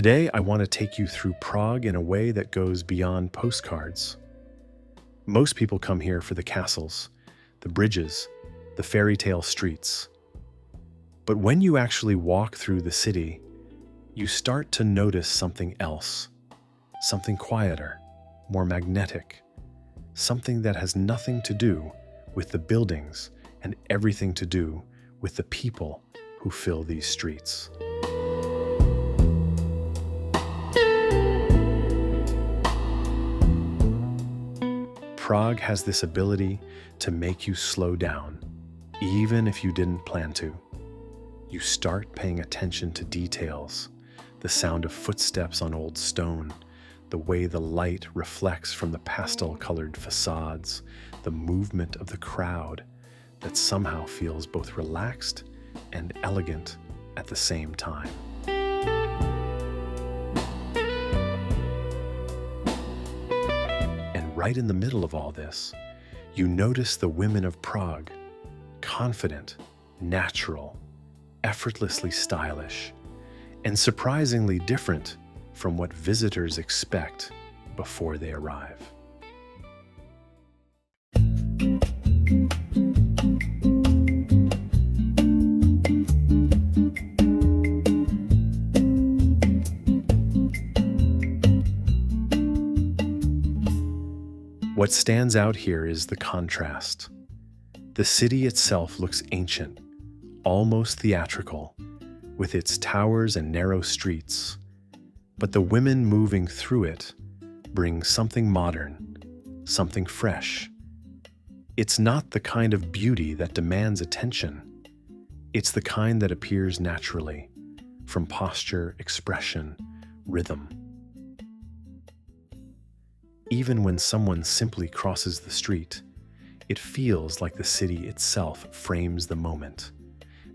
Today, I want to take you through Prague in a way that goes beyond postcards. Most people come here for the castles, the bridges, the fairy tale streets. But when you actually walk through the city, you start to notice something else, something quieter, more magnetic, something that has nothing to do with the buildings and everything to do with the people who fill these streets. Prague has this ability to make you slow down, even if you didn't plan to. You start paying attention to details, the sound of footsteps on old stone, the way the light reflects from the pastel-colored facades, the movement of the crowd that somehow feels both relaxed and elegant at the same time. Right in the middle of all this, you notice the women of Prague, confident, natural, effortlessly stylish, and surprisingly different from what visitors expect before they arrive. What stands out here is the contrast. The city itself looks ancient, almost theatrical, with its towers and narrow streets. But the women moving through it bring something modern, something fresh. It's not the kind of beauty that demands attention. It's the kind that appears naturally, from posture, expression, rhythm. Even when someone simply crosses the street, it feels like the city itself frames the moment,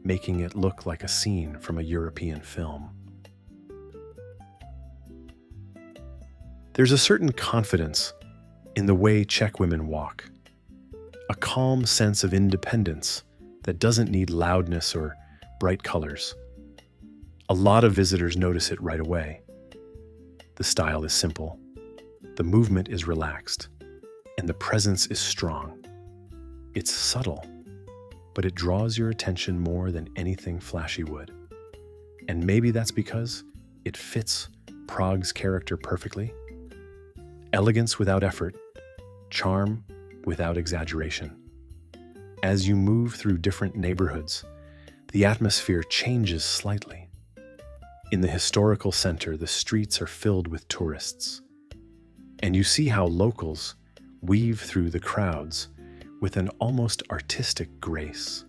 making it look like a scene from a European film. There's a certain confidence in the way Czech women walk, a calm sense of independence that doesn't need loudness or bright colors. A lot of visitors notice it right away. The style is simple. The movement is relaxed, and the presence is strong. It's subtle, but it draws your attention more than anything flashy would. And maybe that's because it fits Prague's character perfectly. Elegance without effort, charm without exaggeration. As you move through different neighborhoods, the atmosphere changes slightly. In the historical center, the streets are filled with tourists. And you see how locals weave through the crowds with an almost artistic grace.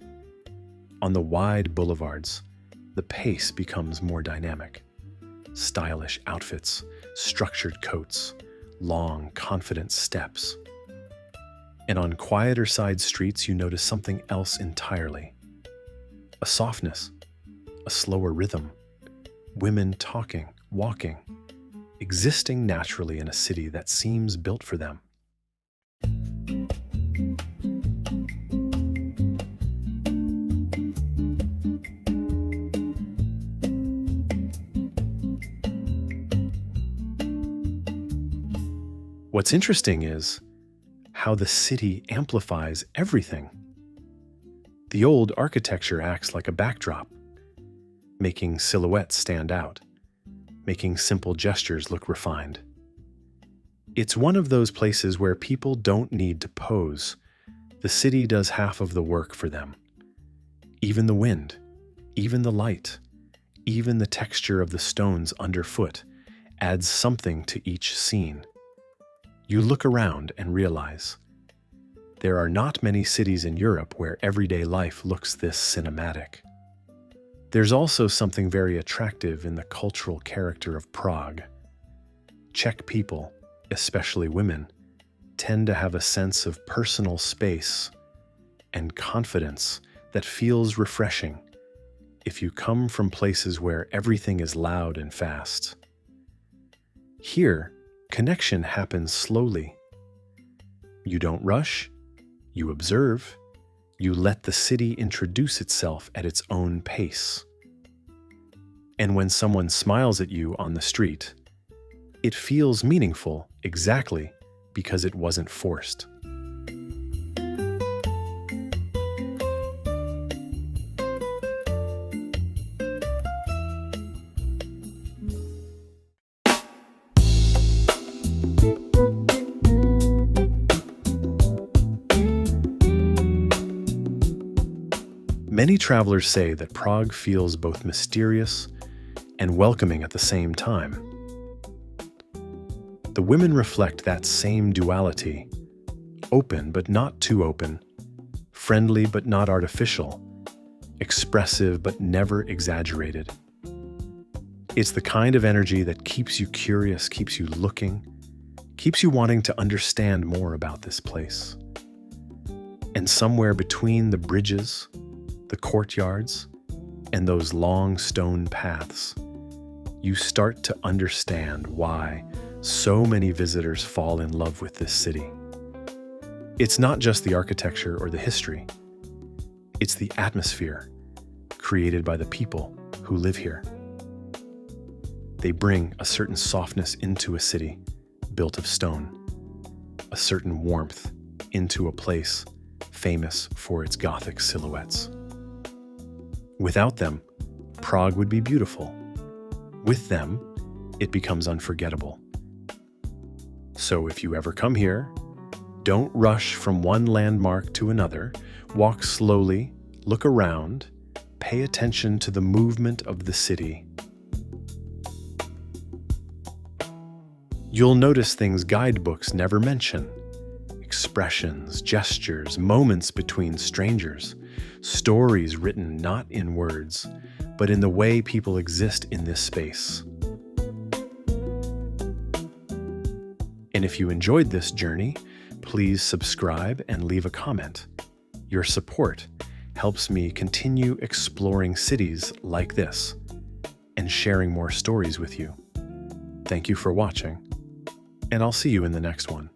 On the wide boulevards, the pace becomes more dynamic. Stylish outfits, structured coats, long, confident steps. And on quieter side streets, you notice something else entirely. A softness, a slower rhythm, women talking, walking, existing naturally in a city that seems built for them. What's interesting is how the city amplifies everything. The old architecture acts like a backdrop, making silhouettes stand out, making simple gestures look refined. It's one of those places where people don't need to pose. The city does half of the work for them. Even the wind, even the light, even the texture of the stones underfoot adds something to each scene. You look around and realize there are not many cities in Europe where everyday life looks this cinematic. There's also something very attractive in the cultural character of Prague. Czech people, especially women, tend to have a sense of personal space and confidence that feels refreshing if you come from places where everything is loud and fast. Here, connection happens slowly. You don't rush, you observe, you let the city introduce itself at its own pace. And when someone smiles at you on the street, it feels meaningful exactly because it wasn't forced. Many travelers say that Prague feels both mysterious and welcoming at the same time. The women reflect that same duality: open but not too open, friendly but not artificial, expressive but never exaggerated. It's the kind of energy that keeps you curious, keeps you looking, keeps you wanting to understand more about this place. And somewhere between the bridges, the courtyards, and those long stone paths, you start to understand why so many visitors fall in love with this city. It's not just the architecture or the history. It's the atmosphere created by the people who live here. They bring a certain softness into a city built of stone, a certain warmth into a place famous for its Gothic silhouettes. Without them, Prague would be beautiful. With them, it becomes unforgettable. So if you ever come here, don't rush from one landmark to another. Walk slowly, look around, pay attention to the movement of the city. You'll notice things guidebooks never mention: expressions, gestures, moments between strangers, stories written not in words, but in the way people exist in this space. And if you enjoyed this journey, please subscribe and leave a comment. Your support helps me continue exploring cities like this and sharing more stories with you. Thank you for watching, and I'll see you in the next one.